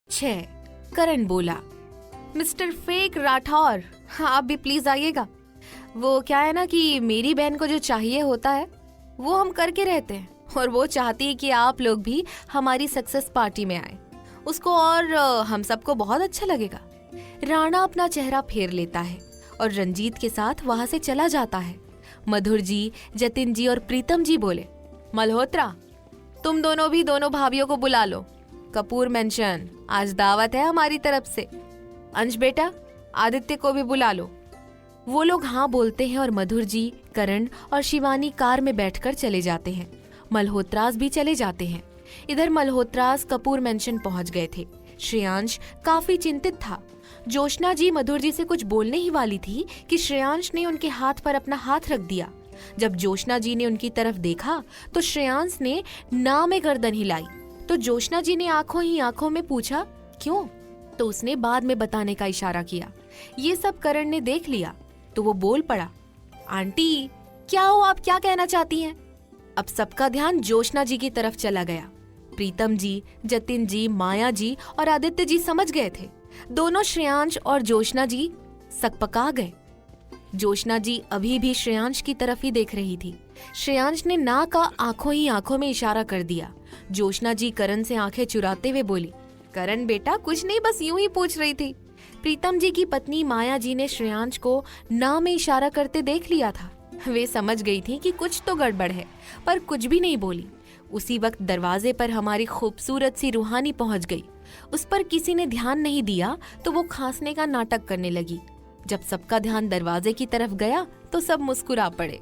6। करण बोला, mister fake Rathore, आप भी प्लीज आइएगा। वो क्या है ना कि मेरी बहन को जो चाहिए होता है वो हम करके रहते हैं, और वो चाहती है कि आप लोग भी हमारी सक्सेस पार्टी में आए, उसको और हम सबको बहुत अच्छा लगेगा। राणा अपना चेहरा फेर लेता है और रंजीत के साथ वहां से चला जाता है। मधुर जी, जतिन जी और प्रीतम जी बोले, मल्होत्रा, तुम दोनों भी दोनों भाभीियों को बुला लो। कपूर मेंशन, आज दावत है हमारी तरफ से। अंश बेटा, आदित्य को भी बुला लो। वो लोग हाँ बोलते हैं और मधुर जी, करण और शिवानी कार में बैठकर चले जाते हैं। मल्होत्रास भी चले जाते हैं। इधर मल्होत्रास कपूर मेंशन पहुंच गए थे। श्रेयांश काफी चिंतित था। जोशना जी मधुर जी से कुछ बोलने ही वाली थी कि श्रेयांश ने उनके हाथ पर अपना हाथ रख दिया। जब जोशना जी ने उनकी तरफ देखा तो श्रेयांश ने ना में गर्दन हिलाई। तो जोशना जी ने आंखों ही आंखों में पूछा, क्यों? तो उसने बाद में बताने का इशारा किया। ये सब करण ने देख लिया तो वो बोल पड़ा, आंटी क्या हो, आप क्या कहना चाहती हैं? अब सबका ध्यान जोशना जी की तरफ चला गया। प्रीतम जी, जतिन जी, माया जी और आदित्य जी समझ गए थे। दोनों श्रेयांश और जोशना जी सकपका गए। जोशना जी अभी भी श्रेयांश की तरफ ही देख रही थी। श्रेयांश ने ना का आंखों ही आंखों में इशारा कर दिया। जोशना जी करण से आंखें चुराते हुए बोली, करण बेटा कुछ नहीं, बस यूं ही पूछ रही थी। प्रीतम जी की पत्नी माया जी ने श्रेयांश को ना में इशारा करते देख लिया था। वे समझ गई थी कि कुछ तो गड़बड़ है, पर कुछ भी नहीं बोली। उसी वक्त दरवाजे पर हमारी खूबसूरत सी रूहानी पहुंच गई। उस पर किसी ने ध्यान नहीं दिया तो वो खांसने का नाटक करने लगी। जब सबका ध्यान दरवाजे की तरफ गया तो सब मुस्कुरा पड़े।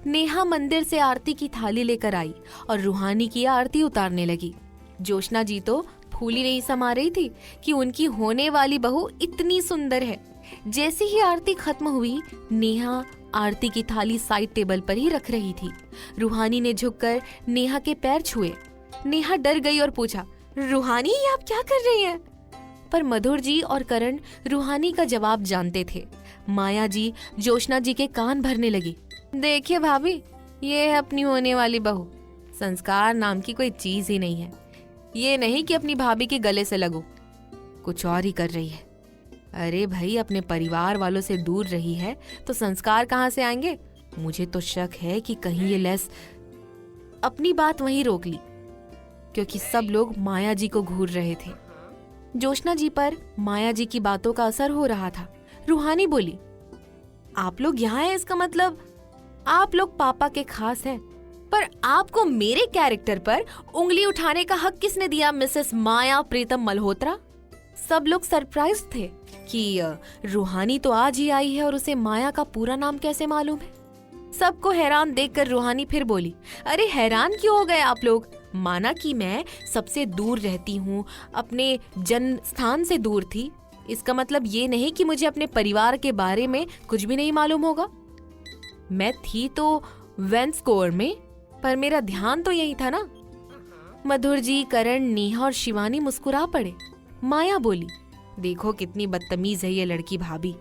नेहा मंदिर से आरती की थाली लेकर आई और रूहानी की आरती उतारने लगी। जोशना जी तो फूली नहीं समा रही थी कि उनकी होने वाली बहू इतनी सुंदर है। जैसे ही आरती खत्म हुई, नेहा आरती की थाली साइड टेबल पर ही रख रही थी। रूहानी ने झुककर नेहा के पैर छुए। नेहा डर गई और पूछा, रूहानी ये आप क्या कर रही हैं? पर मधुर जी और करण रूहानी का जवाब जानते थे। माया जी जोशना जी के कान भरने लगी, देखिए भाभी, ये है अपनी होने वाली बहू। संस्कार नाम की कोई चीज ही नहीं है। ये नहीं कि अपनी भाभी के गले से लगो, कुछ और ही कर रही है। अरे भाई, अपने परिवार वालों से दूर रही है तो संस्कार कहाँ से आएंगे? मुझे तो शक है कि कहीं ये लेस। अपनी बात वहीं रोक ली क्योंकि सब लोग माया जी को घूर रहे थे। जोशना जी पर माया जी की बातों का असर हो रहा था। रूहानी बोली, आप लोग यहाँ हैं, इसका मतलब आप लोग पापा के खास हैं, पर आपको मेरे कैरेक्टर पर उंगली उठाने का हक किसने दिया, मिसेस माया प्रीतम मल्होत्रा? सब लोग सरप्राइज थे कि रूहानी तो आज ही आई है और उसे माया का पूरा नाम कैसे मालूम है। सबको हैरान देखकर रूहानी फिर बोली, अरे हैरान क्यों हो गए आप लोग? माना कि मैं सबसे दूर रहती हूँ, अपने जन्म स्थान से दूर थी, इसका मतलब ये नहीं कि मुझे अपने परिवार के बारे में कुछ भी नहीं मालूम होगा। मैं थी तो वेंसकोर में, पर मेरा ध्यान तो यही था ना। मधुर जी, करण, नेहा और शिवानी मुस्कुरा पड़े। माया बोली, देखो कितनी बदतमीज है ये लड़की भाभी।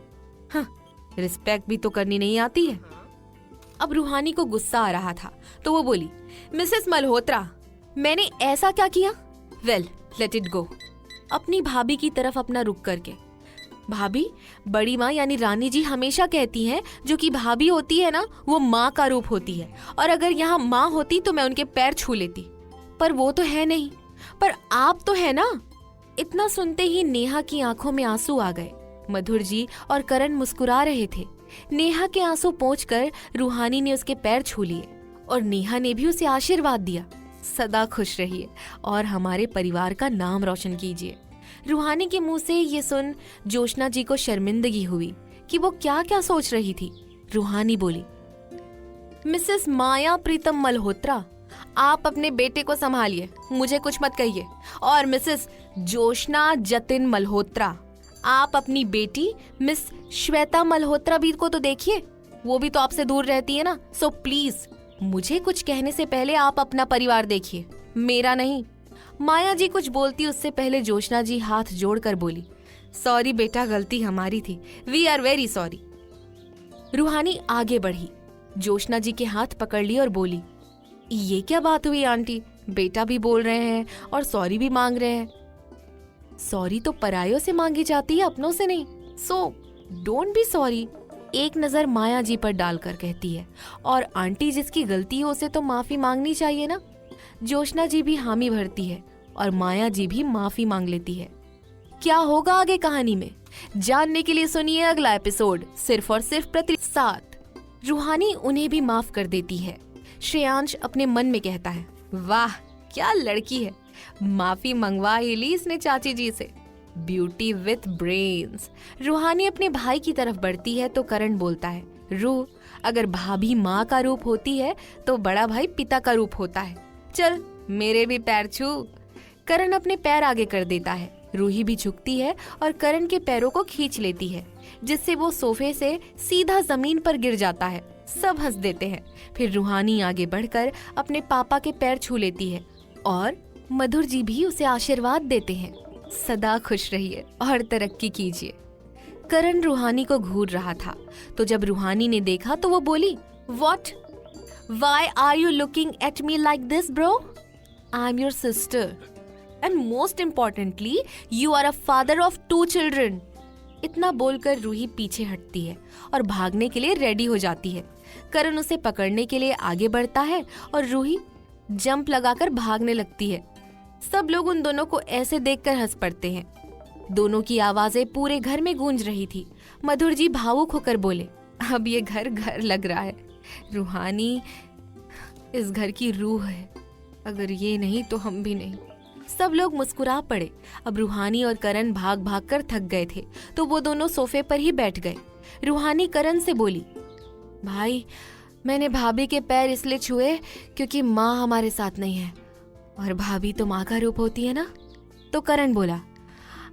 हाँ, रिस्पेक्ट भी तो करनी नहीं आती है। अब रूहानी को गुस्सा आ रहा था तो वो बोली, मिसेस मल्होत्रा, मैंने ऐसा क्या किया? Well, let it go. अपनी भाभी की तरफ अपना रुख करके, भाभी, बड़ी माँ यानी रानी जी हमेशा कहती हैं जो कि भाभी होती है ना, वो माँ का रूप होती है, और अगर यहाँ माँ होती तो मैं उनके पैर छू लेती, पर वो तो है नहीं। पर आप तो है ना। इतना सुनते ही नेहा की आंखों में आंसू आ गए। मधुर जी और करण मुस्कुरा रहे थे। नेहा के आंसू पोंछकर रूहानी ने उसके पैर छू लिए और नेहा ने भी उसे आशीर्वाद दिया, सदा खुश रहिए और हमारे परिवार का नाम रोशन कीजिए। रूहानी के मुंह से ये सुन जोशना जी को शर्मिंदगी हुई कि वो क्या क्या सोच रही थी। रूहानी बोली, मिसेस माया प्रीतम मल्होत्रा, आप अपने बेटे को संभालिए, मुझे कुछ मत कहिए। और मिसेस जोशना जतिन मल्होत्रा, आप अपनी बेटी मिस श्वेता मल्होत्रा भी को तो देखिए, वो भी तो आपसे दूर रहती है ना। सो प्लीज मुझे कुछ कहने से पहले आप अपना परिवार देखिए, मेरा नहीं। माया जी कुछ बोलती उससे पहले जोशना जी हाथ जोड़कर बोली, सॉरी बेटा, गलती हमारी थी, वी आर वेरी सॉरी। रूहानी आगे बढ़ी, जोशना जी के हाथ पकड़ ली और बोली, ये क्या बात हुई आंटी, बेटा भी बोल रहे हैं और सॉरी भी मांग रहे हैं। सॉरी तो परायों से मांगी जाती है, अपनों से नहीं। So don't be sorry. एक नजर माया जी पर डालकर कहती है, और आंटी जिसकी गलती हो उसे तो माफी मांगनी चाहिए ना। जोशना जी भी हामी भरती है और माया जी भी माफी मांग लेती है। क्या होगा आगे कहानी में, जानने के लिए सुनिए अगला एपिसोड सिर्फ और सिर्फ प्रति 7। रूहानी उन्हें भी माफ कर देती है। श्रेयांश अपने मन में कहता है, वाह क्या लड़की है, माफी मंगवा ही ली इसने चाची जी से। Beauty with brains. रूहानी अपने भाई की तरफ बढ़ती है तो करण बोलता है, रू अगर भाभी माँ का रूप होती है तो बड़ा भाई पिता का रूप होता है, चल मेरे भी पैर छू। करण अपने पैर आगे कर देता है। रूही भी झुकती है और करण के पैरों को खींच लेती है, जिससे वो सोफे से सीधा जमीन पर गिर जाता है। सब हंस देते हैं। फिर रूहानी आगे बढ़कर अपने पापा के पैर छू लेती है और मधुर जी भी उसे आशीर्वाद देते हैं, सदा खुश रहिए और तरक्की कीजिए। करण रूहानी को घूर रहा था, तो जब रूहानी ने देखा तो वो बोली, What? Why are you looking at me like this, bro? I'm your sister. And most importantly, you are a father of 2 children. इतना बोलकर रूही पीछे हटती है और भागने के लिए रेडी हो जाती है। करण उसे पकड़ने के लिए आगे बढ़ता है और रूही जंप लगाकर भागने लगती है। सब लोग उन दोनों को ऐसे देखकर हंस पड़ते हैं। दोनों की आवाजें पूरे घर में गूंज रही थी। मधुर जी भावुक होकर बोले, अब ये घर घर लग रहा है। रूहानी इस घर की रूह है, अगर ये नहीं तो हम भी नहीं। सब लोग मुस्कुरा पड़े। अब रूहानी और करण भाग भाग कर थक गए थे, तो वो दोनों सोफे पर ही बैठ गए। रूहानी करण से बोली, भाई मैंने भाभी के पैर इसलिए छुए क्योंकि माँ हमारे साथ नहीं है, और भाभी तो माँ का रूप होती है ना। तो करण बोला,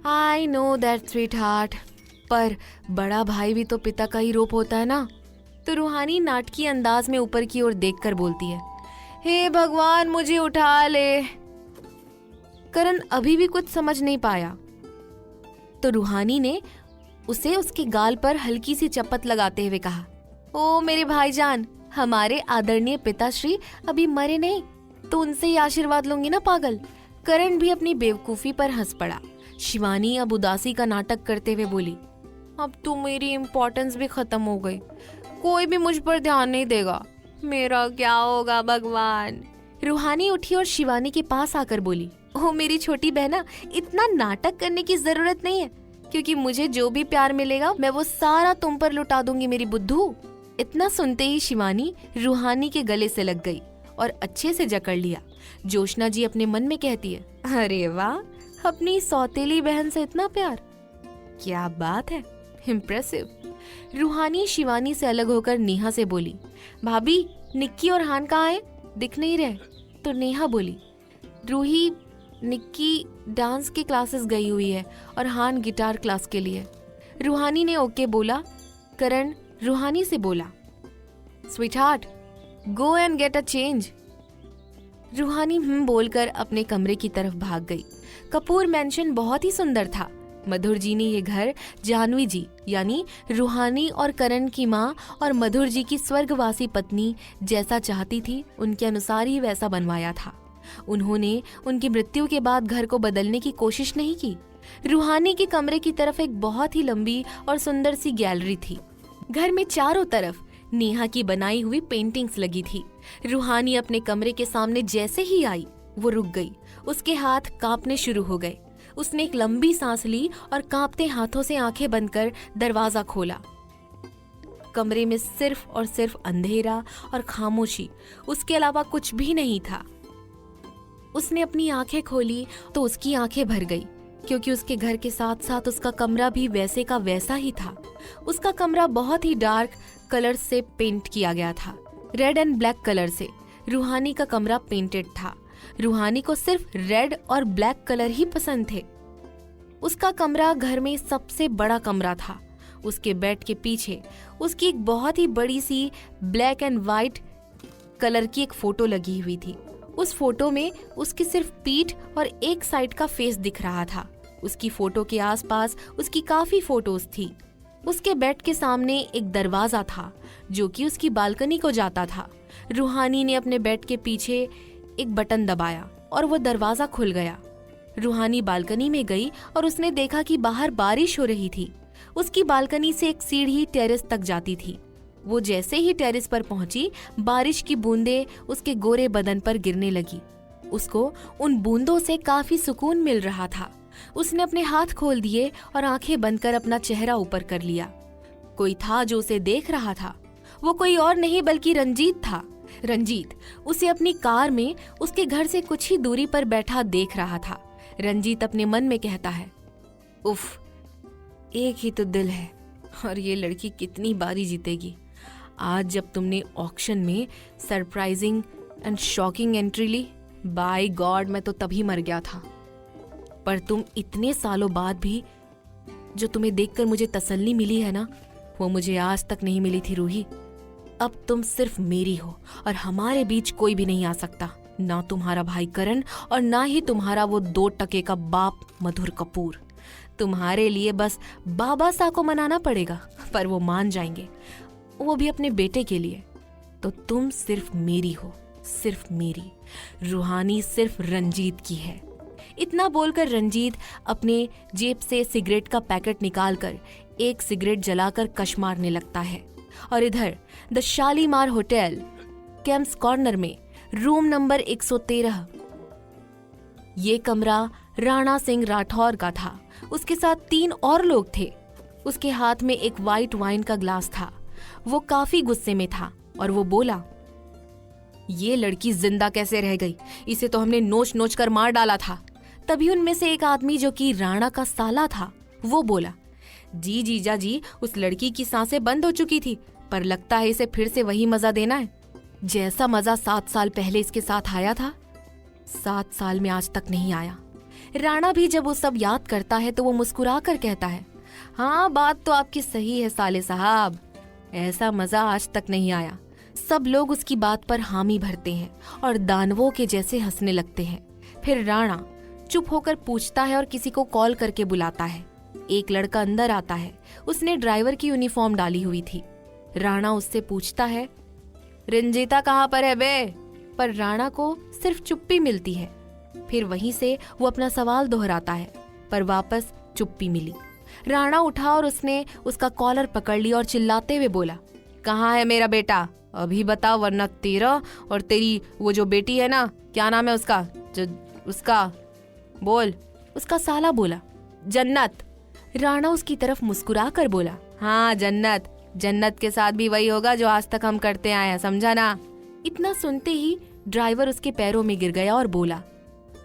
I know that sweet heart, पर बड़ा भाई भी तो पिता का ही रूप होता है ना। तो रूहानी नाटकीय अंदाज में ऊपर की ओर देखकर बोलती है, हे भगवान मुझे उठा ले। करण अभी भी कुछ समझ नहीं पाया, तो रूहानी ने उसे उसके गाल पर हल्की सी चपत लगाते हुए कहा, ओ मेरे भाईजान, हमारे आदरणीय पिताश्री अभी मरे नहीं, तो उनसे ही आशीर्वाद लूंगी ना पागल। करण भी अपनी बेवकूफी पर हंस पड़ा। शिवानी अब उदासी का नाटक करते हुए बोली, अब तो मेरी इम्पोर्टेंस भी खत्म हो गई, कोई भी मुझ पर ध्यान नहीं देगा, मेरा क्या होगा भगवान। रूहानी उठी और शिवानी के पास आकर बोली, ओ मेरी छोटी बहना, इतना नाटक करने की जरूरत नहीं है, क्योंकि मुझे जो भी प्यार मिलेगा मैं वो सारा तुम पर लुटा दूंगी मेरी बुद्धू। इतना सुनते ही शिवानी रूहानी के गले से लग गई और अच्छे से जकड़ लिया। जोशना जी अपने मन में कहती है, अरे वाह, अपनी सौतेली बहन से इतना प्यार, क्या बात है, इम्प्रेसिव। रूहानी शिवानी से अलग होकर नेहा से बोली, भाभी निक्की और हान कहाँ है, दिख नहीं रहे। तो नेहा बोली, रूही निक्की डांस की क्लासेस गई हुई है और हान गिटार क्लास के लिए। रूहानी ने ओके बोला। करण रूहानी से बोला, sweetheart go and get a change. रूहानी बोलकर अपने कमरे की तरफ भाग गई। कपूर मैंशन बहुत ही सुंदर था। मधुर जी ने ये घर जानवी जी यानी रूहानी और करण की माँ और मधुर जी की स्वर्गवासी पत्नी जैसा चाहती थी, उनके अनुसार ही वैसा बनवाया था। उन्होंने उनकी मृत्यु के बाद घर को बदलने की कोशिश नहीं की। रूहानी के कमरे की तरफ एक बहुत ही लंबी और सुंदर सी गैलरी थी। घर में चारों तरफ नेहा की बनाई हुई पेंटिंग्स लगी थी। रूहानी अपने कमरे के सामने जैसे ही आई, वो रुक गई। उसके हाथ कांपने शुरू हो गए। उसने एक लंबी सांस ली और कांपते हाथों से आंखें बंद कर दरवाजा खोला। कमरे में सिर्फ और सिर्फ अंधेरा और खामोशी, उसके अलावा कुछ भी नहीं था। उसने अपनी आंखें खोली तो उसकी आंखें भर गई, क्योंकि उसके घर के साथ साथ उसका कमरा भी वैसे का वैसा ही था। उसका कमरा बहुत ही डार्क कलर से पेंट किया गया था, रेड एंड ब्लैक कलर से। रूहानी का कमरा पेंटेड था। रूहानी को सिर्फ रेड और ब्लैक कलर ही पसंद थे। उसका कमरा घर में सबसे बड़ा कमरा था। उसके बेड के पीछे उसकी एक बहुत ही बड़ी सी ब्लैक एंड व्हाइट कलर की एक फोटो लगी हुई थी। उस फोटो में उसकी सिर्फ पीठ और एक साइड का फेस दिख रहा था। उसकी फोटो के आसपास उसकी काफी फोटोज थी। उसके बेड के सामने एक दरवाजा था जो कि उसकी बालकनी को जाता था। रूहानी ने अपने बेड के पीछे एक बटन दबाया और वो दरवाजा खुल गया। रूहानी बालकनी में गई और उसने देखा कि बाहर बारिश हो रही थी। उसकी बालकनी से एक सीढ़ी टेरेस तक जाती थी। वो जैसे ही टेरेस पर पहुंची, बारिश की बूंदें उसके गोरे बदन पर गिरने लगी। उसको उन बूंदों से काफी सुकून मिल रहा था। उसने अपने हाथ खोल दिए और आंखें बंद कर अपना चेहरा ऊपर कर लिया। कोई था जो उसे देख रहा था। वो कोई और नहीं बल्कि रंजीत था। रंजीत उसे अपनी कार में उसके घर से कुछ ही दूरी पर बैठा देख रहा था। रंजीत अपने मन में कहता है, उफ, एक ही तो दिल है और ये लड़की कितनी बारी जीतेगी। आज जब तुमने ऑक्शन में सरप्राइजिंग एंड शॉकिंग एंट्री ली, बाय गॉड मैं तो तभी मर गया था। पर तुम इतने सालों बाद भी जो तुम्हें देखकर मुझे तसल्ली मिली है ना, वो मुझे आज तक नहीं मिली थी रूही। अब तुम सिर्फ मेरी हो और हमारे बीच कोई भी नहीं आ सकता, ना तुम्हारा भाई करण और ना ही तुम्हारा वो 2 टके का बाप मधुर कपूर। तुम्हारे लिए बस बाबा सा को मनाना पड़ेगा, पर वो मान जाएंगे, वो भी अपने बेटे के लिए। तो तुम सिर्फ मेरी हो, सिर्फ मेरी। रूहानी सिर्फ रंजीत की है। इतना बोलकर रंजीत अपने जेब से सिगरेट का पैकेट निकालकर एक सिगरेट जलाकर कश मारने लगता है। और इधर the Shalimar hotel camps corner में रूम नंबर 113, ये कमरा राणा सिंह राठौर का था। उसके साथ 3 और लोग थे। उसके हाथ में एक वाइट वाइन का ग्लास था। वो काफी गुस्से में था और वो बोला, ये लड़की जिंदा कैसे रह गई? इसे तो हमने नोच नोच कर मार डाला था। तभी उनमें से एक आदमी जो कि राणा का साला था, वो बोला, जी जीजा जी, उस लड़की की सांसें बंद हो चुकी थी, पर लगता है इसे फिर से वही मजा देना है जैसा मजा 7 साल पहले इसके साथ आया था। 7 साल में आज तक नहीं आया। राणा भी जब वो सब याद करता है तो वो मुस्कुरा कर कहता है, हाँ बात तो आपकी सही है साले साहब, ऐसा मजा आज तक नहीं आया। सब लोग उसकी बात पर हामी भरते हैं और दानवों के जैसे हंसने लगते हैं। फिर राणा चुप होकर पूछता है और किसी को कॉल करके बुलाता है। एक लड़का अंदर आता है। उसने ड्राइवर की यूनिफॉर्म डाली हुई थी। राणा उससे पूछता है, रंजीता कहाँ पर है बे? पर राणा को सिर्फ चुप्पी मिलती है। फिर वहीं से वो अपना सवाल दोहराता है, पर वापस चुप्पी मिली। राणा उठा और उसने उसका कॉलर पकड़ लिया और चिल्लाते हुए बोला, कहाँ है मेरा बेटा? अभी बताओ, वरना तेरा और तेरी वो जो बेटी है ना, क्या नाम है उसका, जो उसका बोल। उसका साला बोला, जन्नत। राणा उसकी तरफ मुस्कुरा कर बोला, हाँ जन्नत। जन्नत के साथ भी वही होगा जो आज तक हम करते आए हैं, समझा ना? इतना सुनते ही ड्राइवर उसके पैरों में गिर गया और बोला,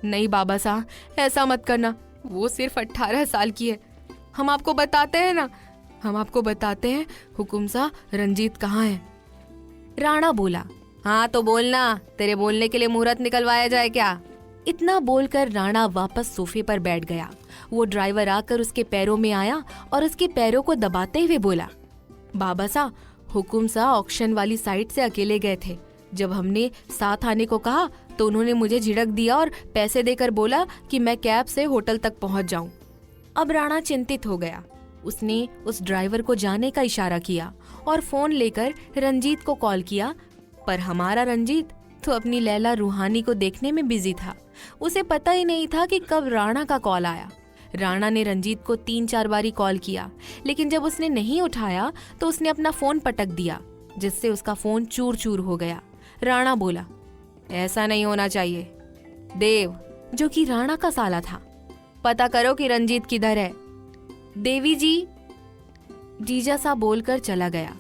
नहीं बाबा साहब, ऐसा मत करना, वो सिर्फ 18 साल की है। हम आपको बताते हैं ना, हम आपको बताते हैं हुकुम सा, रंजीत कहाँ है? राणा बोला, हाँ तो बोलना, तेरे बोलने के लिए मुहूर्त निकलवाया जाए क्या? इतना बोलकर राणा वापस सोफे पर बैठ गया। वो ड्राइवर आकर उसके पैरों में आया और उसके पैरों को दबाते हुए बोला, बाबा सा, हुकुम सा ऑक्शन वाली साइट से अकेले गए थे। जब हमने साथ आने को कहा तो उन्होंने मुझे झिड़क दिया और पैसे देकर बोला कि मैं कैब से होटल तक पहुंच जाऊं। अब राणा चिंतित हो गया। उसने उस ड्राइवर को जाने का इशारा किया और फोन लेकर रंजीत को कॉल किया, पर हमारा रंजीत तो अपनी लैला रूहानी को देखने में बिजी था। उसे पता ही नहीं था कि कब राणा का कॉल आया। राणा ने रंजीत को 3-4 बारी कॉल किया, लेकिन जब उसने नहीं उठाया तो उसने अपना फोन पटक दिया, जिससे उसका फोन चूर चूर हो गया। राणा बोला, ऐसा नहीं होना चाहिए। देव, जो कि राणा का साला था, पता करो कि रंजीत किधर है। देवी जी, जीजा सा बोलकर चला गया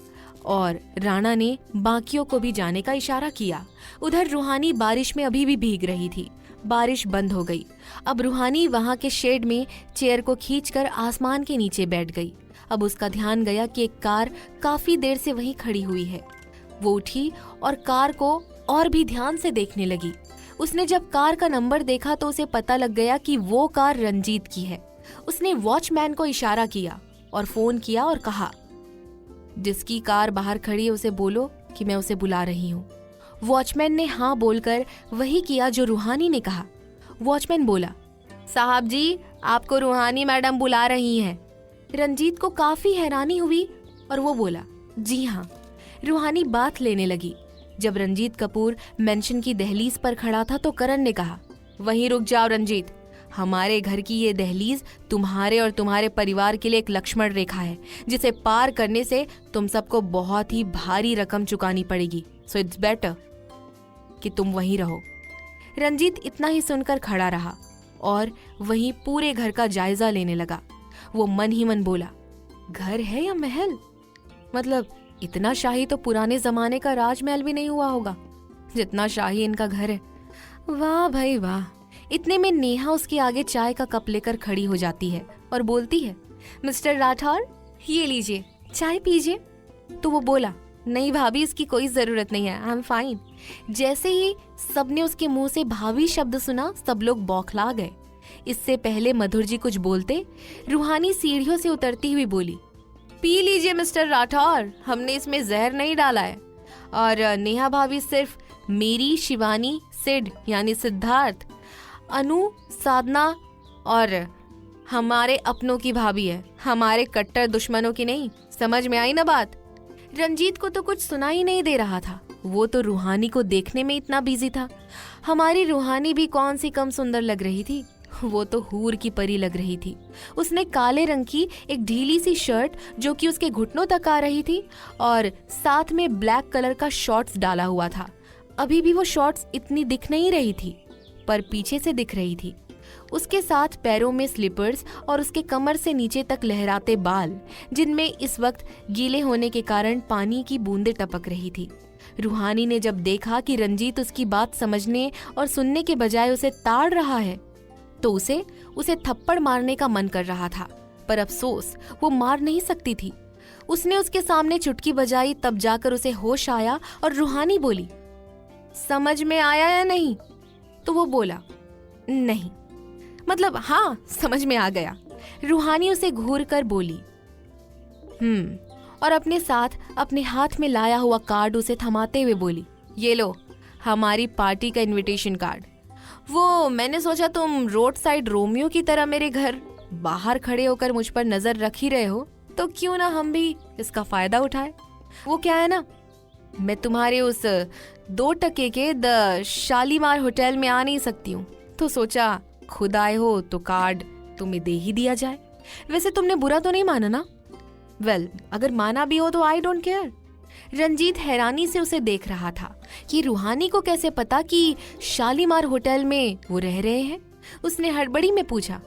और राणा ने बाकियों को भी जाने का इशारा किया। उधर रूहानी बारिश में अभी भी भीग रही थी। बारिश बंद हो गई। अब रूहानी वहां के शेड में चेयर को खींचकर आसमान के नीचे बैठ गई। अब उसका ध्यान गया कि एक कार काफी देर से वहीं खड़ी हुई है। वो उठी और कार को और भी ध्यान से देखने लगी। उसने जब कार का नंबर देखा तो उसे पता लग गया कि वो कार रंजीत की है। उसने वॉचमैन को इशारा किया और फोन किया और कहा, जिसकी कार बाहर खड़ी है उसे बोलो कि मैं उसे बुला रही हूँ। वॉचमैन ने हाँ बोलकर वही किया जो रूहानी ने कहा। वॉचमैन बोला, साहब जी, आपको रूहानी मैडम बुला रही हैं। रंजीत को काफी हैरानी हुई और वो बोला, जी हाँ। रूहानी बात लेने लगी। जब रंजीत कपूर मेंशन की दहलीज पर खड़ा था तो करण ने कहा, वहीं रुक जाओ रंजीत, हमारे घर की ये दहलीज तुम्हारे और तुम्हारे परिवार के लिए एक लक्ष्मण रेखा है, जिसे पार करने से तुम सबको बहुत ही भारी रकम चुकानी पड़ेगी। सो इट्स बेटर कि तुम वहीं रहो। रंजीत इतना ही सुनकर खड़ा रहा और वहीं पूरे घर का जायजा लेने लगा। वो मन ही मन बोला, घर है या महल? मतलब इतना शाही तो पुराने जमाने का राजमहल भी नहीं हुआ होगा जितना शाही इनका घर है। वाह भाई वाह। इतने में नेहा उसके आगे चाय का कप लेकर खड़ी हो जाती है और बोलती है, मिस्टर राठौर, ये लीजिए, चाय पीजिए। तो वो बोला, नहीं भाभी, इसकी कोई जरूरत नहीं है, आई एम फाइन। जैसे ही सबने उसके मुंह से भाभी शब्द सुना, सब लोग बौखला गए। इससे पहले मधुर जी कुछ बोलते, रूहानी सीढ़ियों से उतरती हुई बोली, पी लीजिए मिस्टर राठौर, हमने इसमें जहर नहीं डाला है। और नेहा भाभी सिर्फ मेरी, शिवानी, सिड यानी सिद्धार्थ, अनु, साधना और हमारे अपनों की भाभी है, हमारे कट्टर दुश्मनों की नहीं। समझ में आई ना बात? रंजीत को तो कुछ सुना ही नहीं दे रहा था। वो तो रूहानी को देखने में इतना बिजी था। हमारी रूहानी भी कौन सी कम सुंदर लग रही थी। वो तो हूर की परी लग रही थी। उसने काले रंग की एक ढीली सी शर्ट जो कि उसके घुटनों तक आ रही थी और साथ में ब्लैक कलर का शॉर्ट्स डाला हुआ था। अभी भी वो शॉर्ट्स इतनी दिख नहीं रही थी, पर पीछे से दिख रही थी। उसके साथ पैरों में स्लीपर्स और उसके कमर से नीचे तक लहराते बाल, जिनमें इस वक्त गीले होने के कारण पानी की बूंदें टपक रही थी। रूहानी ने जब देखा कि रंजीत उसकी बात समझने और सुनने के बजाय उसे ताड़ रहा है, तो उसे थप्पड़ मारने का मन कर रहा था, पर अफसोस वो मार नहीं सकती थी। उसने उसके सामने चुटकी बजाई, तब जाकर उसे होश आया और रूहानी बोली, समझ में आया या नहीं? तो वो बोला, नहीं, मतलब हाँ, समझ में आ गया। रूहानी उसे घूर कर बोली, और अपने साथ अपने हाथ में लाया हुआ कार्ड उसे थमाते हुए बोली, ये लो, हमारी पार्टी का इनविटेशन कार्ड। वो मैंने सोचा तुम रोड साइड रोमियो की तरह मेरे घर बाहर खड़े होकर मुझ पर नजर रख ही रहे हो, तो क्यों ना हम भी इसका फायदा उठाए। वो क्या है ना, मैं तुम्हारे उस 2 टके के द शालीमार होटल में आ नहीं सकती हूँ, तो सोचा खुद आए हो तो कार्ड तुम्हें दे ही दिया जाए। वैसे तुमने बुरा तो नहीं माना ना? वेल, अगर माना भी हो तो आई डोंट केयर। रंजीत हैरानी से उसे देख रहा था कि रूहानी को कैसे पता कि शालीमार होटल में वो रह रहे हैं। उसने हड़बड़ी में पूछा,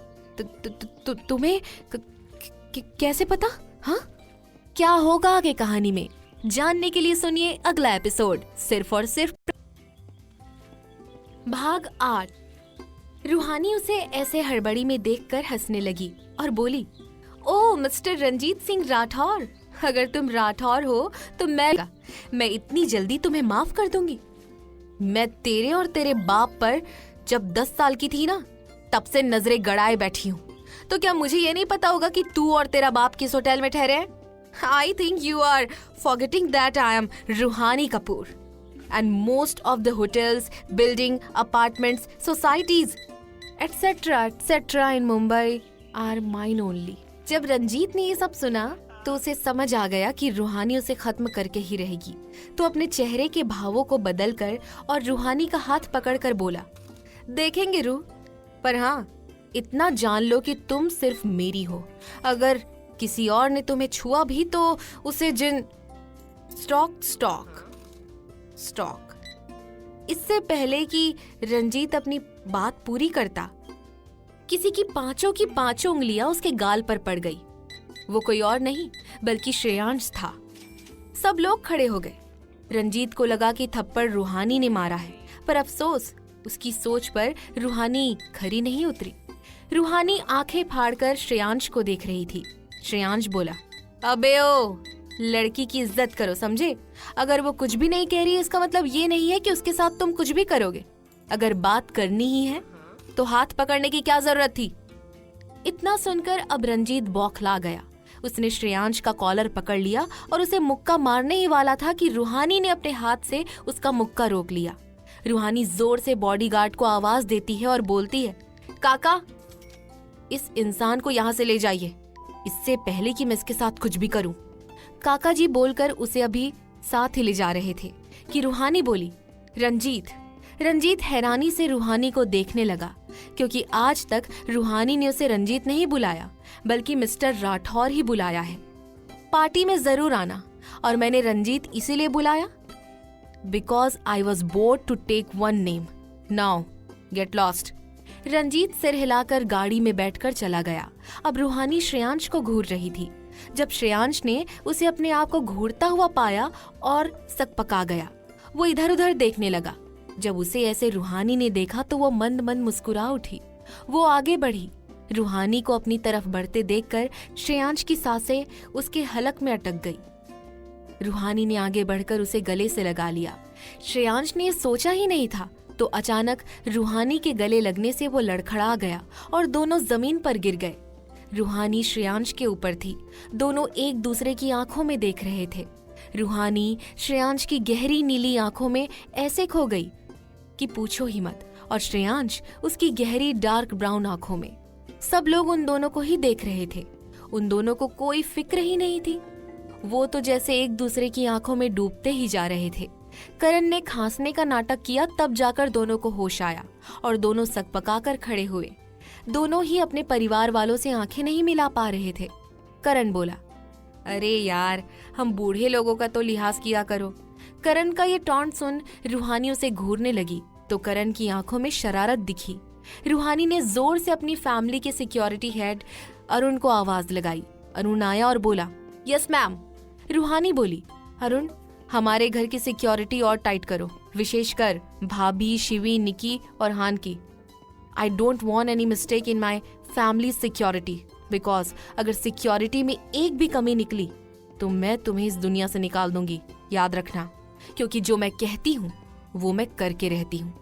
तुम्हें कैसे पता? हाँ, क्या होगा आगे कहानी में, जानने के लिए सुनिए अगला एपिसोड सिर्फ और सिर्फ भाग 8। रूहानी उसे ऐसे हड़बड़ी में देखकर हंसने लगी और बोली, ओ मिस्टर रंजीत सिंह राठौर, अगर तुम राठौर हो तो मैं इतनी जल्दी तुम्हें माफ कर दूंगी। मैं तेरे और तेरे बाप पर जब 10 साल की थी ना, तब से नजरें गड़ाए बैठी हूँ। तो क्या मुझे ये नहीं पता होगा कि तू और तेरा बाप किस होटल में ठहरे हैं? I think you are forgetting that I am Ruhani Kapoor and most of the hotels, building, apartments, societies, etc. in Mumbai are mine only. जब रंजीत ने ये सब सुना तो उसे समझ आ गया कि रूहानी उसे खत्म करके ही रहेगी। तो अपने चेहरे के भावों को बदलकर और रूहानी का हाथ पकड़कर बोला, देखेंगे रूह, पर हाँ, इतना जान लो कि तुम सिर्फ मेरी हो। अगर किसी और ने तुम्हें छुआ भी तो उसे स्टॉक। इससे पहले कि रंजीत अपनी बात पूरी करता, किसी की पांचों उंगलियां उसके गाल पर पड़ गई। वो कोई और नहीं बल्कि श्रेयांश था। सब लोग खड़े हो गए। रंजीत को लगा कि थप्पड़ रूहानी ने मारा है, पर अफसोस उसकी सोच पर रूहानी खरी नहीं उतरी। रूहानी आंखें फाड़कर श्रेयांश को देख रही थी। श्रेयांश बोला, अबे ओ, लड़की की इज्जत करो, समझे? अगर वो कुछ भी नहीं कह रही, इसका मतलब ये नहीं है कि उसके साथ तुम कुछ भी करोगे। अगर बात करनी ही है तो हाथ पकड़ने की क्या जरूरत थी? इतना सुनकर अब रंजीत बौखला गया। उसने श्रेयांश का कॉलर पकड़ लिया और उसे मुक्का मारने ही वाला था कि रूहानी ने अपने हाथ से उसका मुक्का रोक लिया। रूहानी जोर से बॉडीगार्ड को आवाज देती है और बोलती है, काका, इस इंसान को यहाँ से ले जाइए, इससे पहले कि मैं इसके साथ कुछ भी करूं। काका जी बोलकर उसे अभी साथ ही ले जा रहे थे कि रूहानी बोली, रंजीत, रंजीत हैरानी से रूहानी को देखने लगा, क्योंकि आज तक रूहानी ने उसे रंजीत नहीं बुलाया, बल्कि मिस्टर राठौर ही बुलाया है। पार्टी में जरूर आना, और मैंने रंजीत इसीलिए बुलाया because I was bored to take one name. Now get lost. Ranjit सिर हिलाकर गाड़ी में बैठकर चला गया। अब रूहानी श्रेयांश को घूर रही थी। जब श्रेयांश ने उसे अपने आप को घूरता हुआ पाया और सकपका गया। वो इधर उधर देखने लगा। जब उसे ऐसे रूहानी ने देखा तो वो मंद मंद मुस्कुरा उठी। वो आगे बढ़ी। रूहानी को अपनी तरफ बढ़ते देखकर श्रेयांश की सांसें उसके हलक में अटक गई। रूहानी ने आगे बढ़कर उसे गले से लगा लिया। श्रेयांश ने सोचा ही नहीं था, तो अचानक रूहानी के गले लगने से वो लड़खड़ा गया और दोनों जमीन पर गिर गए। रूहानी श्रेयांश के ऊपर थी। दोनों एक दूसरे की आंखों में देख रहे थे। रूहानी श्रेयांश की गहरी नीली आंखों में ऐसे खो गई कि पूछो ही मत, और श्रेयांश उसकी गहरी डार्क ब्राउन आंखों में। सब लोग उन दोनों को ही देख रहे थे। उन दोनों को कोई फिक्र ही नहीं थी। वो तो जैसे एक दूसरे की आंखों में डूबते ही जा रहे थे। करण ने खांसने का नाटक किया, तब जाकर दोनों को होश आया और दोनों सकपकाकर खड़े हुए। दोनों ही अपने परिवार वालों से आंखें नहीं मिला पा रहे थे। करण बोला, अरे यार, हम बूढ़े लोगों का तो लिहाज किया करो। करण का ये टॉन्ट सुन रूहानी उसे घूरने लगी, तो करण की आंखों में शरारत दिखी। रूहानी ने जोर से अपनी फैमिली के सिक्योरिटी हेड अरुण को आवाज लगाई। अरुण आया और बोला, यस मैम। रूहानी बोली, अरुण, हमारे घर की सिक्योरिटी और टाइट करो, विशेषकर भाभी, शिवी, निकी और हान की। I don't want any mistake in my family security, because अगर सिक्योरिटी में एक भी कमी निकली तो मैं तुम्हें इस दुनिया से निकाल दूंगी, याद रखना। क्योंकि जो मैं कहती हूँ वो मैं करके रहती हूँ,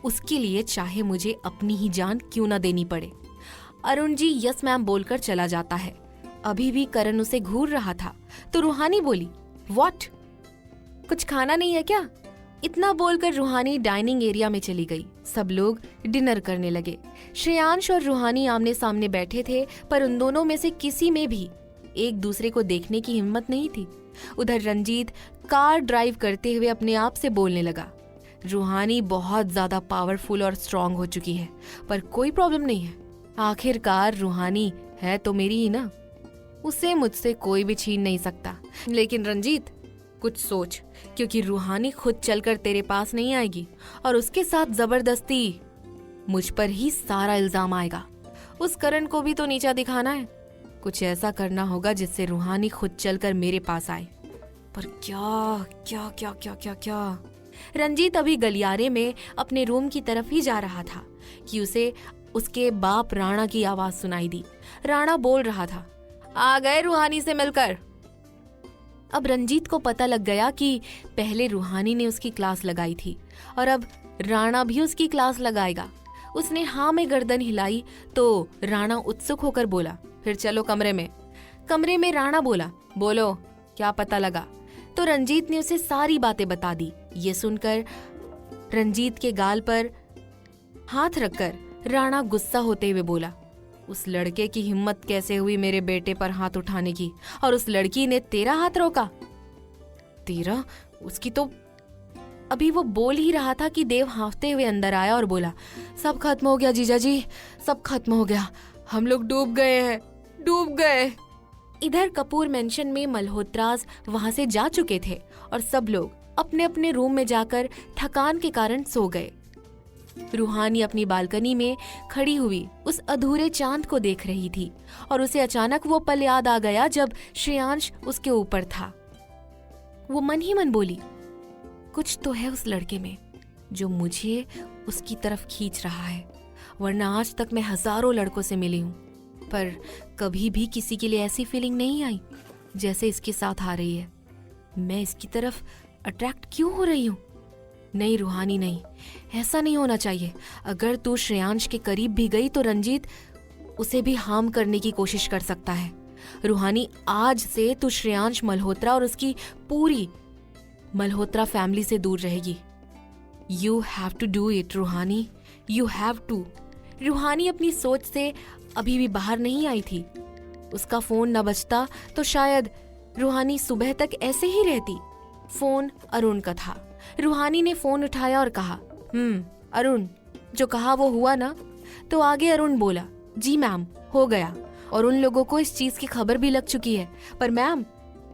उसके लिए चाहे मुझे अपनी ही जान क्यों ना देनी पड़े। अरुण जी यस मैम बोलकर चला जाता है। अभी भी करण उसे घूर रहा था, तो रूहानी बोली, व्हाट, कुछ खाना नहीं है क्या? इतना बोलकर रूहानी डाइनिंग एरिया में चली गई। सब लोग डिनर करने लगे। श्रेयांश और रूहानी आमने सामने बैठे थे, पर उन दोनों में से किसी में भी एक दूसरे को देखने की हिम्मत नहीं थी। उधर रंजीत कार ड्राइव करते हुए अपने आप से बोलने लगा, रूहानी बहुत ज्यादा पावरफुल और स्ट्रांग हो चुकी है, पर कोई प्रॉब्लम नहीं है। आखिरकार रूहानी है तो मेरी ही ना, उसे मुझसे कोई भी छीन नहीं सकता। लेकिन रंजीत, कुछ सोच, क्योंकि रूहानी खुद चलकर तेरे पास नहीं आएगी और उसके साथ जबरदस्ती मुझ पर ही सारा इल्जाम आएगा। उस करण को भी तो नीचा दिखाना है। कुछ ऐसा करना होगा जिससे रूहानी खुद चलकर मेरे पास आए। पर क्या क्या क्या क्या क्या क्या? रंजीत अभी गलियारे में अपने रूम की तरफ ही जा रहा था कि उसे उसके बाप राणा की आवाज सुनाई दी। राणा बोल रहा था, आ गए रूहानी से मिलकर। अब रंजीत को पता लग गया कि पहले रूहानी ने उसकी क्लास लगाई थी और अब राणा भी उसकी क्लास लगाएगा। उसने हाँ में गर्दन हिलाई तो राणा उत्सुक होकर बोला, फिर चलो कमरे में। कमरे में राणा बोला, बोलो क्या पता लगा? तो रंजीत ने उसे सारी बातें बता दी। ये सुनकर रंजीत के गाल पर हाथ रखकर राणा गुस्सा होते हुए बोला, उस लड़के की हिम्मत कैसे हुई मेरे बेटे पर हाथ उठाने की, और उस लड़की ने तेरा हाथ रोका? तेरा? उसकी तो। अभी वो बोल ही रहा था कि देव हांफते हुए अंदर आया और बोला, सब खत्म हो गया जीजा जी, सब खत्म हो गया, हम लोग डूब गए हैं, डूब गए। इधर कपूर मेंशन में मल्होत्रास वहां से जा चुके थे और सब लोग अपने अपने रूम में जाकर थकान के कारण सो गए। रूहानी अपनी बालकनी में खड़ी हुई उस अधूरे चांद को देख रही थी और उसे अचानक वो पल याद आ गया जब श्रेयांश उसके ऊपर था। वो मन ही मन बोली, कुछ तो है उस लड़के में जो मुझे उसकी तरफ खींच रहा है, वरना आज तक मैं हजारों लड़कों से मिली हूँ, पर कभी भी किसी के लिए ऐसी फीलिंग नहीं आई जैसे इसके साथ आ रही है। मैं इसकी तरफ अट्रैक्ट क्यों हो रही हूँ? नहीं रूहानी, नहीं, ऐसा नहीं होना चाहिए। अगर तू श्रेयांश के करीब भी गई तो रंजीत उसे भी हार्म करने की कोशिश कर सकता है। रूहानी, आज से तू श्रेयांश मल्होत्रा और उसकी पूरी मल्होत्रा फैमिली से दूर रहेगी। You have to do it Ruhani, you have to. Ruhani अपनी सोच से अभी भी बाहर नहीं आई थी। उसका फोन न बजता तो शायद रूहानी सुबह तक ऐसे ही रहती। फोन अरुण का था। रूहानी ने फोन उठाया और कहा, अरुण, जो कहा वो हुआ ना? तो आगे अरुण बोला, जी मैम, हो गया, और उन लोगों को इस चीज की खबर भी लग चुकी है। पर मैम,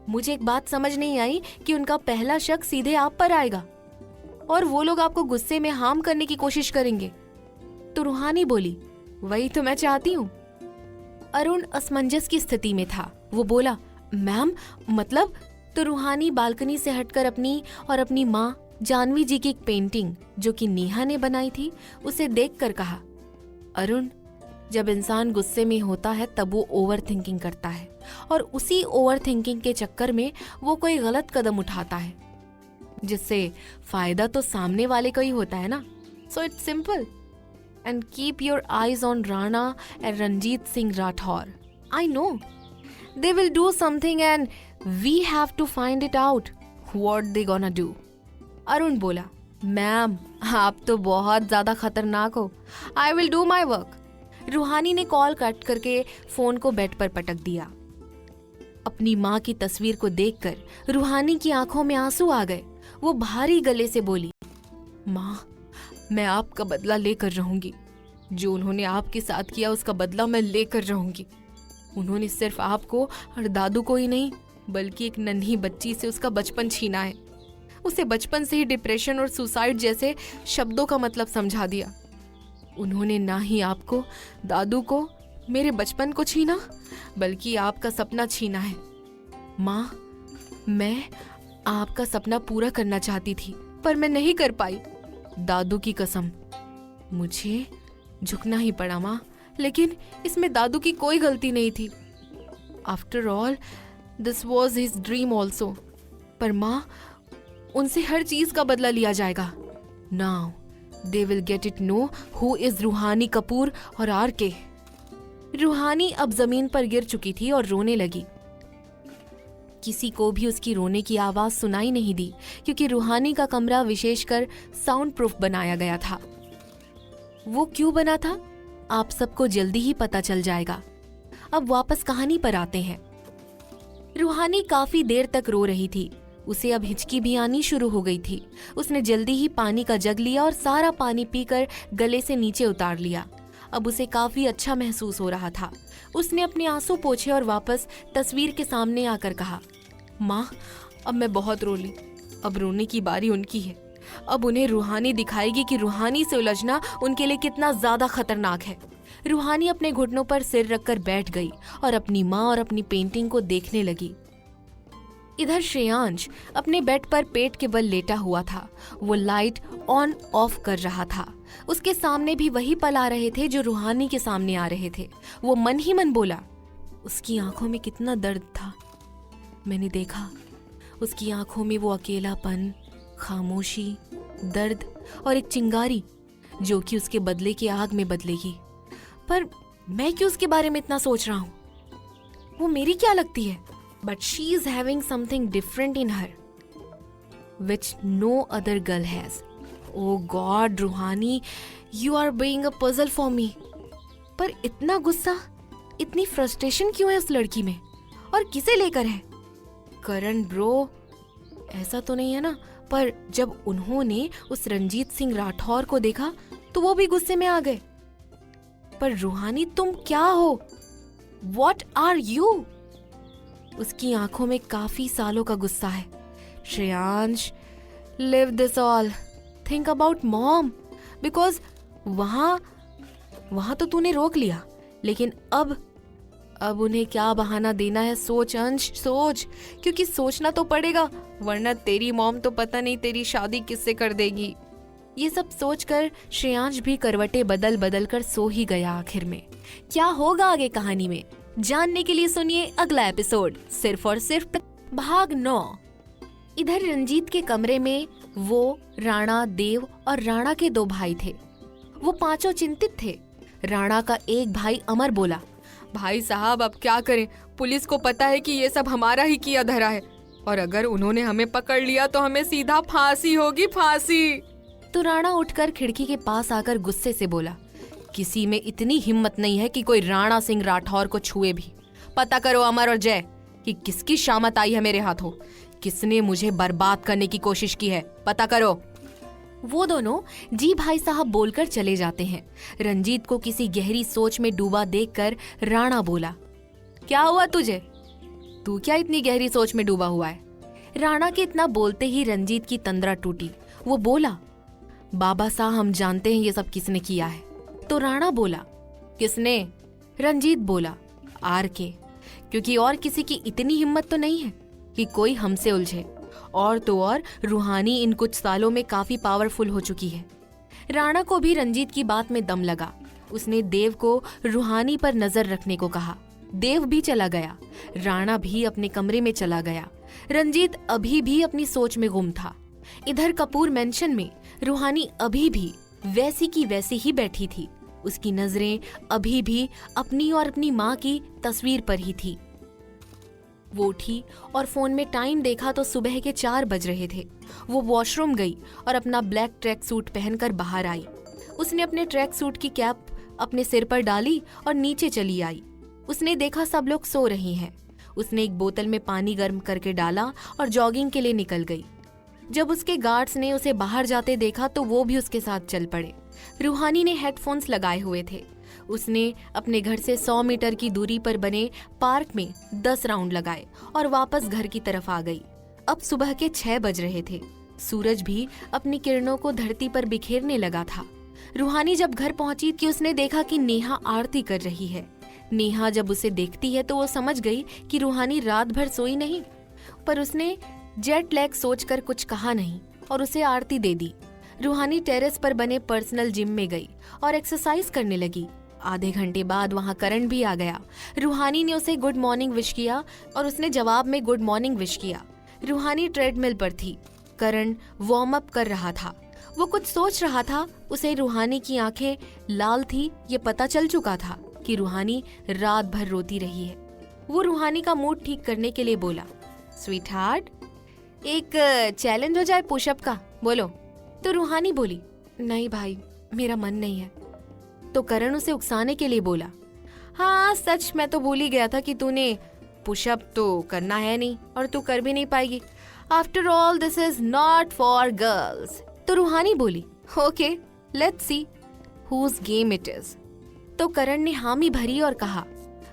मुझे एक बात समझ नहीं आई कि उनका पहला शक सीधे आप पर आएगा और वो लोग आपको गुस्से में हार्म करने की कोशिश करेंगे। तो रूहानी बोली, वही तो मैं चाहती हूँ। अरुण असमंजस की स्थिति में था। वो बोला, मैम मतलब? तो रूहानी बालकनी से हटकर अपनी और अपनी माँ जानवी जी की एक पेंटिंग जो कि नेहा ने बनाई थी उसे देखकर कहा, अरुण, जब इंसान गुस्से में होता है तब वो ओवर थिंकिंग करता है और उसी ओवर थिंकिंग के चक्कर में वो कोई गलत कदम उठाता है जिससे फायदा तो सामने वाले का ही होता है ना। So it's simple and keep your eyes on Rana and Ranjit Singh Rathore. I know they will do something and we have to find it out what they gonna do. Arun बोला, मैम आप तो बहुत ज्यादा खतरनाक हो। I will do my work. Ruhani ने call cut करके phone को बेड पर पटक दिया। अपनी माँ की तस्वीर को देखकर रूहानी की आंखों में आंसू आ गए। वो भारी गले से बोली, माँ, मैं आपका बदला लेकर रहूंगी। जो उन्होंने आपके साथ किया उसका बदला मैं लेकर रहूंगी। उन्होंने सिर्फ आपको और दादू को ही नहीं बल्कि एक नन्ही बच्ची से उसका बचपन छीना है। उसे बचपन से ही डिप्रेशन और सुसाइड जैसे शब्दों का मतलब समझा दिया। उन्होंने ना ही आपको, दादू को, मेरे बचपन को छीना बल्कि आपका सपना छीना है। माँ, मैं आपका सपना पूरा करना चाहती थी पर मैं नहीं कर पाई। दादू की कसम, मुझे झुकना ही पड़ा माँ, लेकिन इसमें दादू की कोई गलती नहीं थी। After all this was his dream also. पर माँ, उनसे हर चीज का बदला लिया जाएगा। Now they will get it know who is रूहानी कपूर और आर के। रूहानी अब जमीन पर गिर चुकी थी और रोने लगी। किसी को भी उसकी रोने की आवाज सुनाई नहीं दी क्योंकि रूहानी का कमरा विशेषकर साउंड प्रूफ बनाया गया था। वो क्यों बना था आप सबको जल्दी ही पता चल जाएगा। अब वापस कहानी पर आते हैं। रूहानी काफी देर तक रो रही थी। उसे अब हिचकी भी आनी शुरू हो गई थी। उसने जल्दी ही पानी का जग लिया और सारा पानी पीकर गले से नीचे उतार लिया। अब उसे काफी अच्छा महसूस हो रहा था। उसने अपने आंसू पोंछे और वापस तस्वीर के सामने आकर कहा, माँ, अब मैं बहुत रो ली। अब रोने की बारी उनकी है। अब उन्हें रूहानी दिखाएगी कि रूहानी से उलझना उनके लिए कितना ज्यादा खतरनाक है। रूहानी अपने घुटनों पर सिर रखकर बैठ गई और अपनी माँ और अपनी पेंटिंग को देखने लगी। इधर श्रेयांश अपने बेड पर पेट के बल लेटा हुआ था। वो लाइट ऑन ऑफ कर रहा था। उसके सामने भी वही पल आ रहे थे जो रूहानी के सामने आ रहे थे। वो मन ही मन बोला, उसकी आंखों में कितना दर्द था। मैंने देखा उसकी आंखों में वो अकेलापन, खामोशी, दर्द और एक चिंगारी जो कि उसके बदले की आग में बदलेगी। पर मैं क्यों उसके बारे में इतना सोच रहा हूँ? वो मेरी क्या लगती है? But she is having something different in her, which no other girl has. Oh God, रूहानी, you are being a puzzle for me. पर इतना गुस्सा, इतनी फ्रस्ट्रेशन क्यों है उस लड़की में? और किसे लेकर है? करण ब्रो, ऐसा तो नहीं है ना? पर जब उन्होंने उस रंजीत सिंह राठौर को देखा तो वो भी गुस्से में आ गए। पर रूहानी, तुम क्या हो? What are you? उसकी आंखों में काफी सालों का गुस्सा है। Shreyansh, live this all, think about mom, because वहां तो तूने रोक लिया, लेकिन अब उन्हें क्या बहाना देना है? सोच अंश, सोच, क्योंकि सोचना तो पड़ेगा, वरना तेरी मॉम तो पता नहीं तेरी शादी किससे कर देगी। ये सब सोचकर श्रेयांश भी करवटें बदल बदल कर सो ही गया। आखिर में क्या होगा आगे कहानी में जानने के लिए सुनिए अगला एपिसोड, सिर्फ और सिर्फ भाग 9। इधर रंजीत के कमरे में वो, राणा, देव और राणा के 2 भाई थे। वो पांचों चिंतित थे। राणा का एक भाई अमर बोला, भाई साहब अब क्या करें? पुलिस को पता है कि ये सब हमारा ही किया धरा है और अगर उन्होंने हमें पकड़ लिया तो हमें सीधा फांसी होगी, फांसी। तो राणा उठकर खिड़की के पास आकर गुस्से से बोला, किसी में इतनी हिम्मत नहीं है कि कोई राणा सिंह राठौर को छुए भी। पता करो अमर और जय कि किसकी शामत आई है मेरे हाथों, किसने मुझे बर्बाद करने की कोशिश की है, पता करो। वो दोनों जी भाई साहब बोलकर चले जाते हैं। रंजीत को किसी गहरी सोच में डूबा देखकर राणा बोला, क्या हुआ तुझे? तू क्या इतनी गहरी सोच में डूबा हुआ है? राणा के इतना बोलते ही रंजीत की तंद्रा टूटी। वो बोला, बाबा साहब हम जानते हैं ये सब किसने किया है। तो राणा बोला, किसने? रंजीत बोला, आर के, क्योंकि और किसी की इतनी हिम्मत तो नहीं है कि कोई हमसे उलझे। और तो और रूहानी इन कुछ सालों में काफी पावरफुल हो चुकी है। राणा को भी रंजीत की बात में दम लगा। उसने देव को रूहानी पर नजर रखने को कहा। देव भी चला गया। राणा भी अपने कमरे में चला गया। रंजीत अभी भी अपनी सोच में गुम था। इधर कपूर मेंशन में रूहानी अभी भी वैसी की वैसी ही बैठी थी। उसकी नजरें अभी भी अपनी और अपनी माँ की तस्वीर पर ही थी। वो उठी और फोन में टाइम देखा तो सुबह के 4 बज रहे थे। वो वॉशरूम गई और अपना ब्लैक ट्रैक सूट पहनकर बाहर आई। उसने अपने ट्रैक सूट की कैप अपने सिर पर डाली और नीचे चली आई। उसने देखा सब लोग सो रहे हैं। उसने एक बोतल में पानी गर्म करके डाला और जॉगिंग के लिए निकल गई। जब उसके गार्ड्स ने उसे बाहर जाते देखा तो वो भी उसके साथ चल पड़े। रूहानी ने हेडफोन्स लगाए हुए थे। उसने अपने घर से 100 मीटर की दूरी पर बने पार्क में 10 राउंड लगाए और वापस घर की तरफ आ गई। अब सुबह के 6 बज रहे थे। सूरज भी अपनी किरणों को धरती पर बिखेरने लगा था। रूहानी जब घर पहुंची कि उसने देखा कि नेहा आरती कर रही है। नेहा जब उसे देखती है तो वो समझ गई कि रूहानी रात भर सोई नहीं, पर उसने जेट लैग सोचकर कुछ कहा नहीं और उसे आरती दे दी। रूहानी टेरेस पर बने पर्सनल जिम में गई और एक्सरसाइज करने लगी। आधे घंटे बाद वहां करण भी आ गया। रूहानी ने उसे गुड मॉर्निंग विश किया और उसने जवाब में गुड मॉर्निंग विश किया। रूहानी ट्रेडमिल पर थी। करण वार्म अप कर रहा था। वो कुछ सोच रहा था। उसे रूहानी की आंखें लाल थी ये पता चल चुका था कि रूहानी रात भर रोती रही है। वो रूहानी का मूड ठीक करने के लिए बोला, स्वीट हार्ट, एक चैलेंज हो जाए पुशअप का, बोलो। तो रूहानी बोली, नहीं भाई, मेरा मन नहीं है। तो करण उसे उकसाने के लिए बोला, हाँ सच, मैं तो भूल ही गया था कि तूने पुशअप तो करना है नहीं और तू कर भी नहीं पाएगी। After all this is not for girls. तो रूहानी बोली, okay let's see whose game it is. तो करण ने हामी भरी और कहा।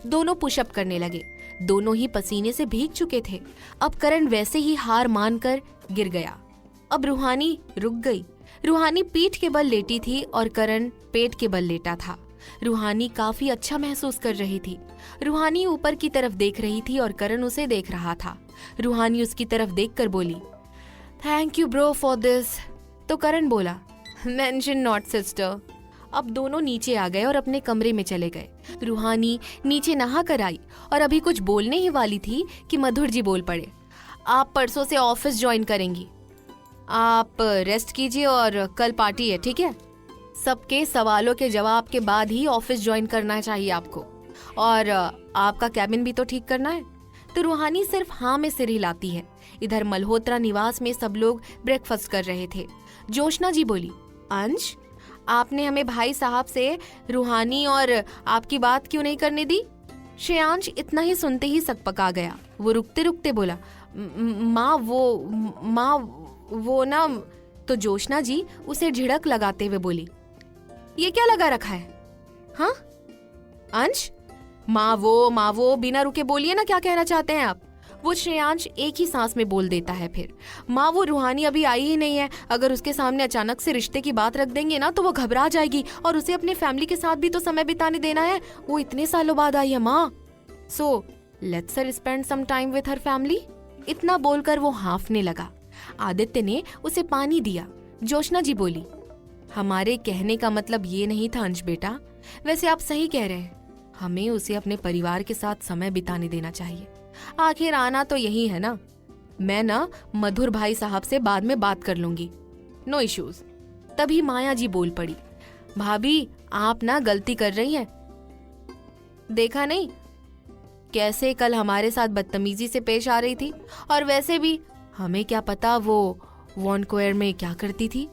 दोनों पुशअप करने लगे। दोनों ही पसीने से भीग चुके थे। अब करण वैसे ही हार मानकर गिर गया। अब रूहानी रुक गई। रूहानी पीठ के बल लेटी थी और करण पेट के बल लेटा था। रूहानी काफी अच्छा महसूस कर रही थी। रूहानी ऊपर की तरफ देख रही थी और करण उसे देख रहा था। रूहानी उसकी तरफ देखकर बोली, thank you bro for this. तो करण बोला, मेंशन नॉट सिस्टर। अब दोनों नीचे आ गए और अपने कमरे में चले गए। रूहानी नीचे नहा कर आई और अभी कुछ बोलने ही वाली थी कि मधुर जी बोल पड़े, आप परसों से ऑफिस ज्वाइन करेंगी। आप रेस्ट कीजिए और कल पार्टी है, ठीक है? सबके सवालों के जवाब के बाद ही ऑफिस ज्वाइन करना चाहिए आपको, और आपका कैबिन भी तो ठीक करना है। तो रूहानी सिर्फ हाँ में सिर हिलाती है। इधर मल्होत्रा निवास में सब लोग ब्रेकफास्ट कर रहे थे। जोशना जी बोली, अंश, आपने हमें भाई साहब से रूहानी और आपकी बात क्यों नहीं करने दी? श्रेयांश इतना ही सुनते ही सकपका गया। वो रुकते रुकते बोला, माँ वो ना। तो जोशना जी उसे झिड़क लगाते हुए बोली, ये क्या लगा रखा है? हाँ अंश, माँ वो बिना रुके बोलिए ना, क्या कहना चाहते हैं आप? वो श्रेयांश एक ही सांस में बोल देता है फिर, माँ वो रूहानी अभी आई ही नहीं है। अगर उसके सामने अचानक से रिश्ते की बात रख देंगे ना तो वो घबरा जाएगी और उसे अपने फैमिली के साथ भी तो समय बिताने देना है। वो इतने सालों बाद आई है माँ, so let's her spend some time with her family. इतना बोलकर वो हाँफने लगा। आदित्य ने उसे पानी दिया। जोशना जी बोली, हमारे कहने का मतलब ये नहीं था अंश बेटा, वैसे आप सही कह रहे हैं, हमें उसे अपने परिवार के साथ समय बिताने देना चाहिए। आखिर आना तो यही है ना। मैं ना मधुर भाई साहब से बाद में बात कर लूंगी, नो इश्यूज। तभी माया जी बोल पड़ी, भाभी आप ना गलती कर रही हैं। देखा नहीं कैसे कल हमारे साथ बदतमीजी से पेश आ रही थी, और वैसे भी हमें क्या पता वो वॉनकोयर में क्या करती थी।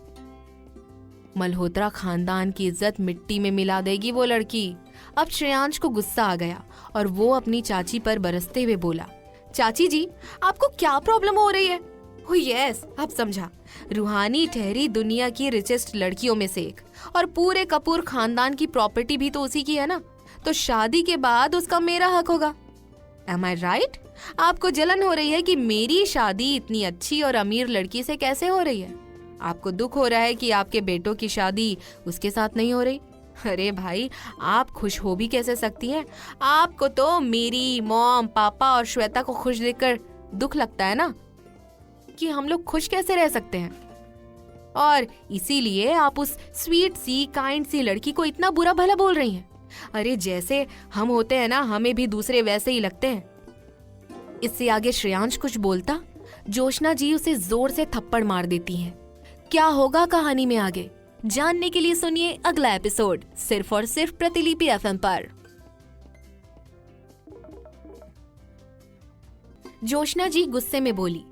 मल्होत्रा खानदान की इज्जत मिट्टी में मिला देगी वो लड़की। अब श्रेयांश को गुस्सा आ गया और वो अपनी चाची पर बरसते हुए बोला, चाची जी आपको क्या प्रॉब्लम हो रही है? ओह यस, अब समझा। रूहानी ठहरी दुनिया की रिचेस्ट लड़कियों में से एक, और पूरे कपूर खानदान की प्रॉपर्टी भी तो उसी की है ना, तो शादी के बाद उसका मेरा हक होगा। Am I right? आपको जलन हो रही है कि मेरी शादी इतनी अच्छी और अमीर लड़की से कैसे हो रही है? आपको दुख हो रहा है कि आपके बेटों की शादी उसके साथ नहीं हो रही? अरे भाई, आप खुश हो भी कैसे सकती हैं? आपको तो मेरी मॉम, पापा और श्वेता को खुश देखकर दुख लगता है ना, कि हम लोग खुश कैसे रह सकते हैं, और इसीलिए आप उस स्वीट सी काइंड सी लड़की को इतना बुरा भला बोल रही हैं। अरे जैसे हम होते हैं ना, हमें भी दूसरे वैसे ही लगते हैं। इससे आगे श्रेयांश कुछ बोलता, जोशना जी उसे जोर से थप्पड़ मार देती हैं। क्या होगा कहानी में आगे, जानने के लिए सुनिए अगला एपिसोड सिर्फ और सिर्फ प्रतिलिपि एफएम पर। जोशना जी गुस्से में बोली,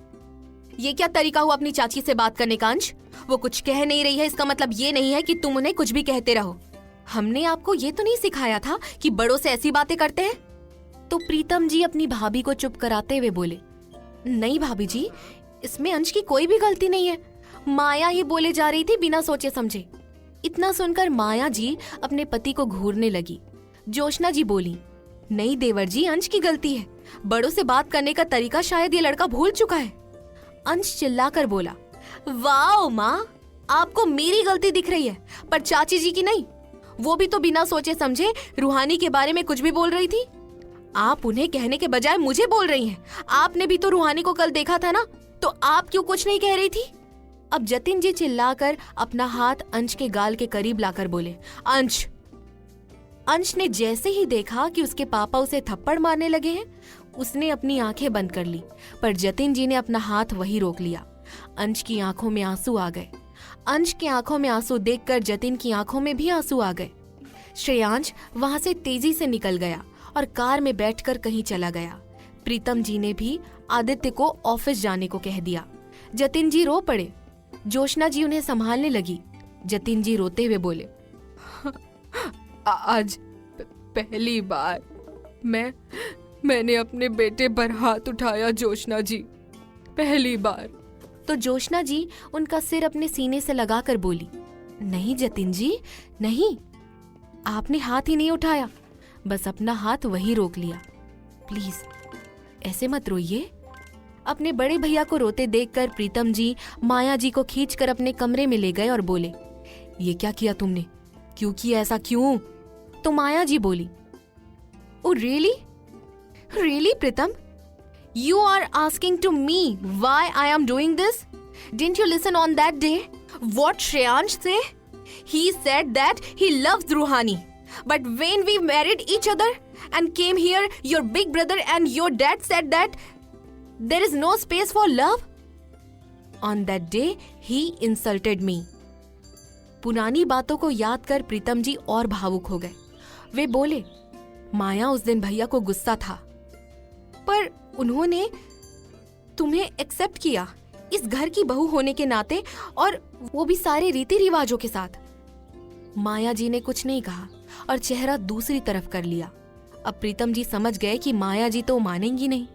ये क्या तरीका हुआ अपनी चाची से बात करने का अंश? वो कुछ कह नहीं रही है, इसका मतलब ये नहीं है कि तुम उन्हें कुछ भी कहते रहो। हमने आपको ये तो नहीं सिखाया था कि बड़ों से ऐसी बातें करते हैं? तो प्रीतम जी अपनी भाभी को चुप कराते हुए बोले, नहीं भाभी जी, इसमें अंश की कोई भी गलती नहीं है। माया ही बोले जा रही थी बिना सोचे समझे। इतना सुनकर माया जी अपने पति को घूरने लगी। जोशना जी बोली, नहीं देवर जी, अंश की गलती है। बड़ों से बात करने का तरीका शायद ये लड़का भूल चुका है। अंश चिल्लाकर बोला, वाओ माँ, आपको मेरी गलती दिख रही है पर चाची जी की नहीं। वो भी तो बिना सोचे समझे रूहानी के बारे में कुछ भी बोल रही थी। आप उन्हें कहने के बजाय मुझे बोल रही हैं। आपने भी तो रूहानी को कल देखा था ना, तो आप क्यों कुछ नहीं कह रही थी? अब जतिन जी चिल्लाकर अपना हाथ अंश के गाल के करीब लाकर बोले, अंश। अंश ने जैसे ही देखा कि उसके पापा उसे थप्पड़ मारने लगे हैं, उसने अपनी आंखें बंद कर ली, पर जतिन जी ने अपना हाथ वही रोक लिया। अंश की आंखों में आंसू आ गए। अंश की आंखों में आंसू देखकर जतिन की आंखों में भी आंसू आ गए। श्रेयांश वहां से तेजी से निकल गया और कार में बैठकर कहीं चला गया। प्रीतम जी ने भी आदित्य को ऑफिस जाने को कह दिया। जतिन जी रो पड़े। जोशना जी उन्हें संभालने लगी। जतिन जी रोते हुए बोले, आज पहली बार मैंने अपने बेटे पर हाथ उठाया जोशना जी, पहली बार। तो जोशना जी उनका सिर अपने सीने से लगाकर बोली, नहीं जतिन जी, नहीं, आपने हाथ ही नहीं उठाया, बस अपना हाथ वही रोक लिया। प्लीज ऐसे मत रोइए। अपने बड़े भैया को रोते देखकर प्रीतम जी माया जी को खींचकर अपने कमरे में ले गए और बोले, ये क्या किया तुमने? क्यों किया ऐसा, क्यों? तो माया जी बोली, oh really Pritam, you are asking to me why I am doing this? Didn't you listen on that day? What Shreyansh say? He said that he loves Ruhani. But when we married each other and came here, your big brother and your dad said that there is no space for love. On that day, he insulted me. पुरानी बातों को याद कर प्रीतम जी और भावुक हो गए। वे बोले, माया उस दिन भैया को गुस्सा था, पर उन्होंने तुम्हें एक्सेप्ट किया इस घर की बहू होने के नाते, और वो भी सारे रीति रिवाजों के साथ। माया जी ने कुछ नहीं कहा और चेहरा दूसरी तरफ कर लिया। अब प्रीतम जी समझ गए कि माया जी तो मानेंगी नहीं,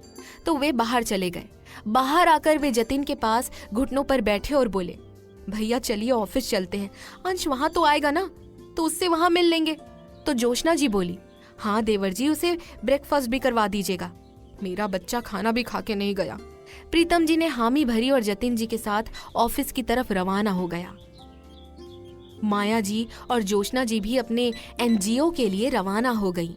तो वे बाहर चले गए। बाहर आकर वे जतिन के पास घुटनों पर बैठे और बोले, भैया चलिए ऑफिस चलते हैं, अंश वहां तो आएगा ना, तो उससे वहां मिल लेंगे। तो जोशना जी बोली, हाँ देवर जी, उसे ब्रेकफास्ट भी करवा दीजिएगा, मेरा बच्चा खाना भी खा के नहीं गया। प्रीतम जी ने हामी भरी और जतिन जी के साथ ऑफिस की तरफ रवाना हो गया। माया जी और जोशना जी भी अपने एनजीओ के लिए रवाना हो गई।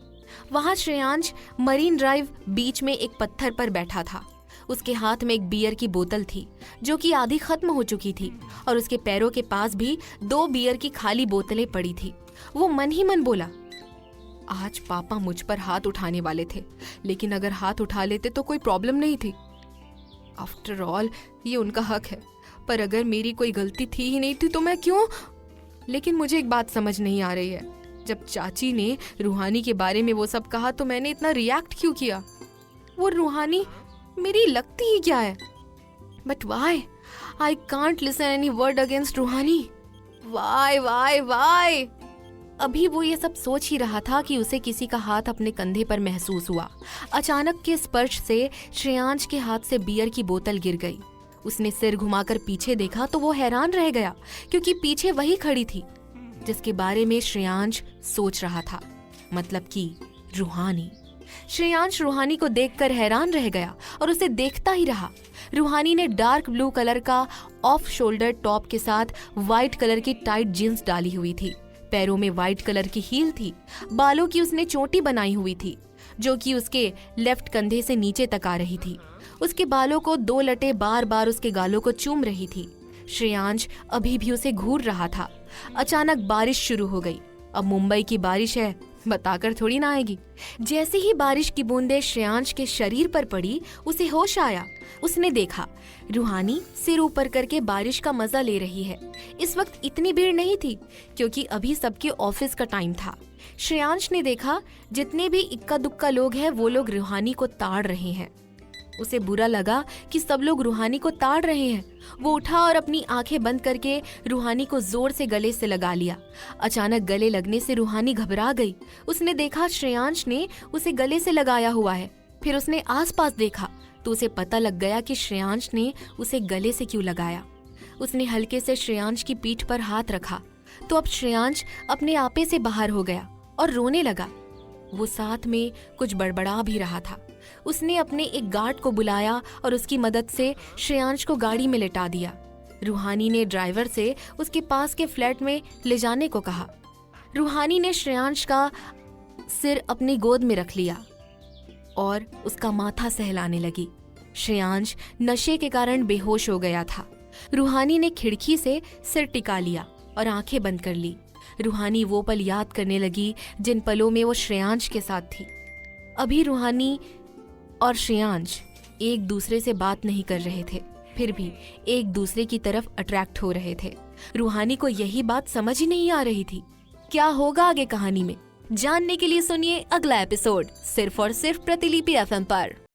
वहां श्रेयांश मरीन ड्राइव बीच में एक पत्थर पर बैठा था। उसके हाथ में एक बियर की बोतल थी जो कि आधी खत्म हो चुकी थी, और उसके पैरों के पास भी 2 बियर की खाली बोतलें पड़ी थी। वो मन ही मन बोला, आज पापा मुझ पर हाथ उठाने वाले थे, लेकिन अगर हाथ उठा लेते तो कोई प्रॉब्लम नहीं थी। आफ्टर ऑल ये उनका हक है, पर अगर मेरी कोई गलती थी ही नहीं थी तो मैं क्यों? लेकिन मुझे एक बात समझ नहीं आ रही है, जब चाची ने रूहानी के बारे में वो सब कहा तो मैंने इतना रिएक्ट क्यों किया? वो रूहानी मेरी लगती ही क्या है? But why I can't listen any word against रूहानी। वाई? अभी वो ये सब सोच ही रहा था कि उसे किसी का हाथ अपने कंधे पर महसूस हुआ। अचानक के स्पर्श से श्रेयांश के हाथ से बियर की बोतल गिर गई। उसने सिर घुमाकर पीछे देखा तो वो हैरान रह गया, क्योंकि पीछे वही खड़ी थी जिसके बारे में श्रेयांश सोच रहा था, मतलब कि रूहानी। श्रेयांश रूहानी को देखकर हैरान रह गया और उसे देखता ही रहा। रूहानी ने डार्क ब्लू कलर का ऑफ शोल्डर टॉप के साथ व्हाइट कलर की टाइट जींस डाली हुई थी। पैरों में व्हाइट कलर की हील थी। बालों की उसने चोटी बनाई हुई थी जो कि उसके लेफ्ट कंधे से नीचे तक आ रही थी। उसके बालों को 2 लटें बार बार उसके गालों को चूम रही थी। श्रेयांश अभी भी उसे घूर रहा था। अचानक बारिश शुरू हो गई। अब मुंबई की बारिश है, बताकर थोड़ी ना आएगी। जैसे ही बारिश की बूंदें श्रेयांश के शरीर पर पड़ी, उसे होश आया। उसने देखा रूहानी सिर ऊपर करके बारिश का मजा ले रही है। इस वक्त इतनी भीड़ नहीं थी क्योंकि अभी सबके ऑफिस का टाइम था। श्रेयांश ने देखा जितने भी इक्का दुक्का लोग हैं वो लोग रूहानी को ताड़ रहे हैं। उसे बुरा लगा कि सब लोग रूहानी को ताड़ रहे हैं। वो उठा और अपनी आंखें बंद करके रूहानी को जोर से गले से लगा लिया। अचानक गले लगने से रूहानी घबरा गई। उसने देखा श्रेयांश ने उसे गले से लगाया हुआ है। फिर उसने आसपास देखा तो उसे पता लग गया कि श्रेयांश ने उसे गले से क्यों लगाया। उसने हल्के से श्रेयांश की पीठ पर हाथ रखा तो अब श्रेयांश अपने आपे से बाहर हो गया और रोने लगा। वो साथ में कुछ बड़बड़ा भी रहा था। उसने अपने एक गार्ड को बुलाया और उसकी मदद से श्रेयांश को गाड़ी में लेटा दिया। रूहानी ने ड्राइवर से उसके पास के फ्लैट में ले जाने को कहा। रूहानी ने श्रेयांश का सिर अपनी गोद में रख लिया और उसका माथा सहलाने लगी। श्रेयांश नशे के कारण बेहोश हो गया था। रूहानी ने खिड़की से सिर टिका लिया और आंखें बंद कर ली। रूहानी वो पल याद करने लगी जिन पलों में वो श्रेयांश के साथ थी। अभी रूहानी और श्रेयांश एक दूसरे से बात नहीं कर रहे थे, फिर भी एक दूसरे की तरफ अट्रैक्ट हो रहे थे। रूहानी को यही बात समझ ही नहीं आ रही थी। क्या होगा आगे कहानी में, जानने के लिए सुनिए अगला एपिसोड सिर्फ और सिर्फ प्रतिलिपि FM पर।